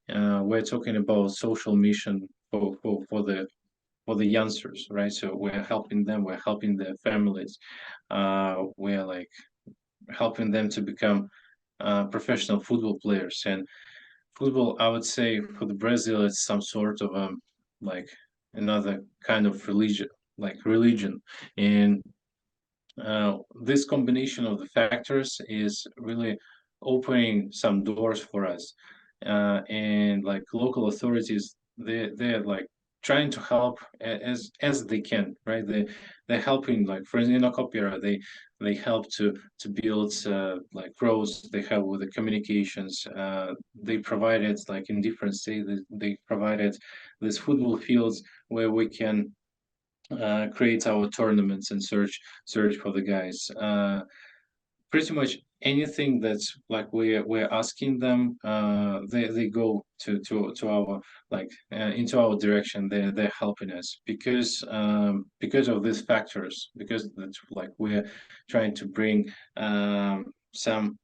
S2: We're talking about social mission for the youngsters, right? So we're helping them, we're helping their families, we're like helping them to become professional football players. And football, I would say, for the Brazil, it's some sort of like another kind of religion. And this combination of the factors is really opening some doors for us. And like local authorities, they're like trying to help as they can, right? They're helping, like for instance, in Acopera, they help to build like roads. They help with the communications. They provided, like in different states, they provided these football fields where we can create our tournaments and search for the guys. Pretty much anything that's like we're asking them, they go to our like into our direction. They're helping us because of these factors, because that's like we're trying to bring some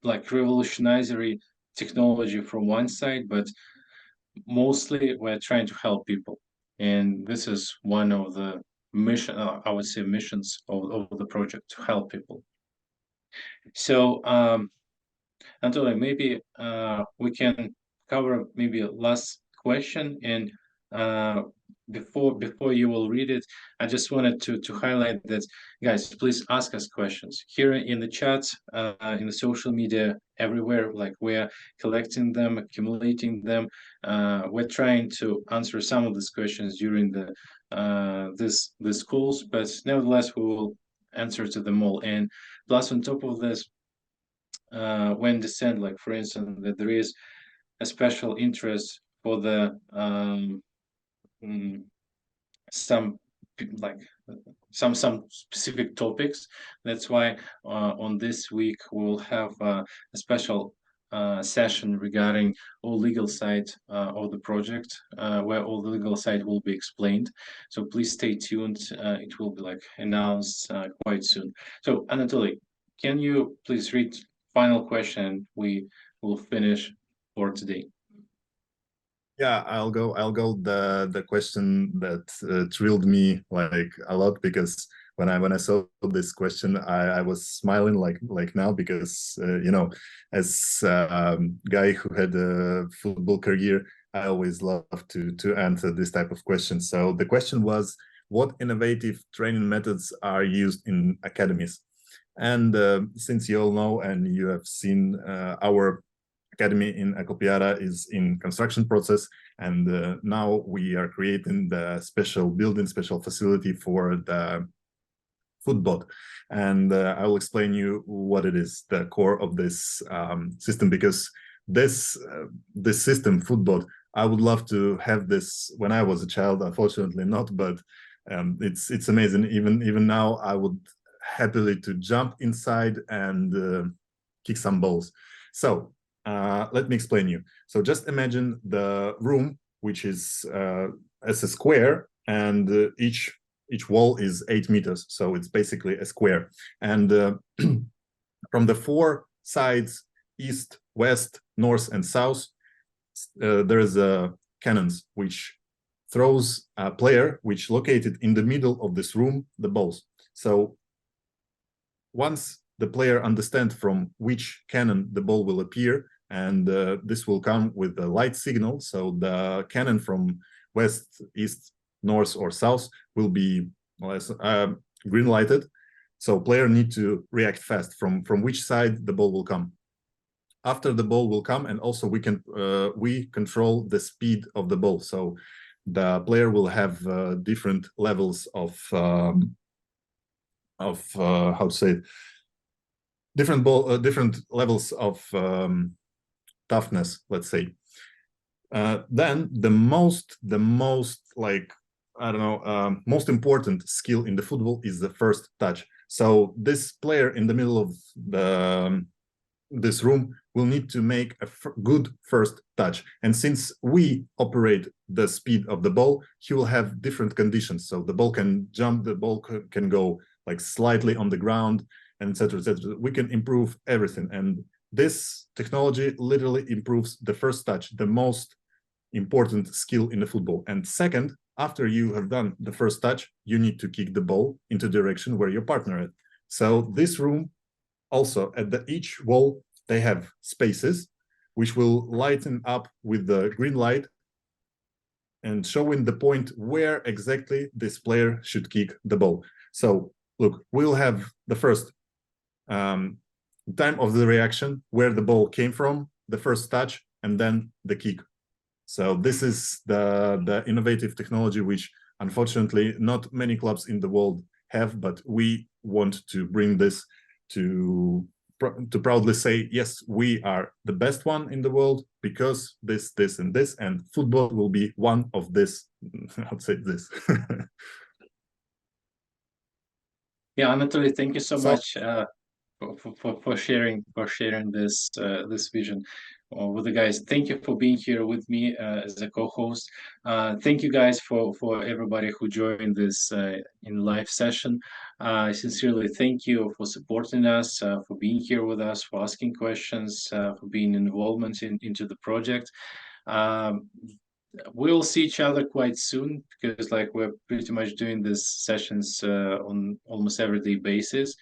S2: like revolutionary technology from one side, but mostly we're trying to help people. And this is one of the mission, I would say missions of the project, to help people. So Anatoly, maybe we can cover maybe a last question, and uh, before you will read it, I just wanted to highlight that, guys, please ask us questions here in the chat, in the social media, everywhere. Like, we're collecting them, accumulating them. We're trying to answer some of these questions during the this calls, but nevertheless, we will answer to them all. And plus, on top of this, when descend, like for instance, that there is a special interest for the some like some specific topics. That's why on this week we'll have a special session regarding all legal side of the project, where all the legal side will be explained. So please stay tuned. It will be like announced quite soon. So Anatoly, can you please read final question? We will finish for today.
S1: Yeah, I'll go. The question that thrilled me like a lot, because when I saw this question, I was smiling like now, because you know, as a guy who had a football career, I always love to answer this type of question. So the question was, what innovative training methods are used in academies? And since you all know and you have seen, our academy in Acopiara is in construction process, and now we are creating the special building, special facility for the football. And I will explain you what it is, the core of this system, because this system, football, I would love to have this when I was a child. Unfortunately not, but it's amazing. Even now, I would happily to jump inside and kick some balls. So let me explain you. So just imagine the room, which is as a square, and each wall is 8 meters. So it's basically a square. And from the 4 sides, east, west, north, and south, there's cannons, which throws a player which located in the middle of this room the balls. So once the player understands from which cannon the ball will appear, and this will come with a light signal. So the cannon from west, east, north, or south will be green lighted. So player need to react fast from which side the ball will come. After the ball will come, and also we control the speed of the ball. So the player will have different levels of how to say it, different levels of toughness, let's say. Then the most like, I don't know, most important skill in the football is the first touch. So this player in the middle of this room will need to make a good first touch. And since we operate the speed of the ball, he will have different conditions. So the ball can jump, the ball can go like slightly on the ground, and etc., etc. We can improve everything. And this technology literally improves the first touch, the most important skill in the football. And second, after you have done the first touch, you need to kick the ball into the direction where your partner is. So this room, also at each wall, they have spaces which will lighten up with the green light and showing the point where exactly this player should kick the ball. So look, we'll have the first time of the reaction, where the ball came from, the first touch, and then the kick. So this is the innovative technology, which unfortunately not many clubs in the world have, but we want to bring this to to proudly say, yes, we are the best one in the world because this, this, and this, and football will be one of this. I'd say this.
S2: Yeah, Anatoly, thank you so much for sharing this this vision with the guys. Thank you for being here with me as a co-host. Thank you guys for everybody who joined this in live session. I sincerely thank you for supporting us, for being here with us, for asking questions, for being involvement into the project. We'll see each other quite soon because like we're pretty much doing these sessions on almost everyday basis.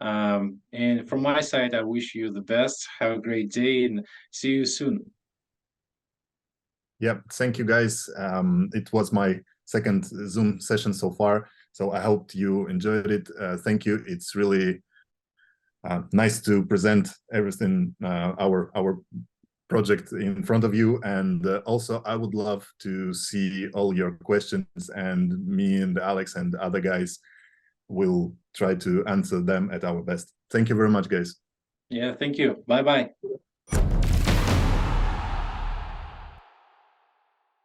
S2: And from my side, I wish you the best. Have a great day and see you soon.
S1: Yeah, thank you guys. It was my second Zoom session so far, so I hope you enjoyed it. Thank you. It's really nice to present everything, our project in front of you, and also I would love to see all your questions, and me and Alex and other guys will try to answer them at our best. Thank you very much, guys.
S2: Yeah, thank you. Bye-bye.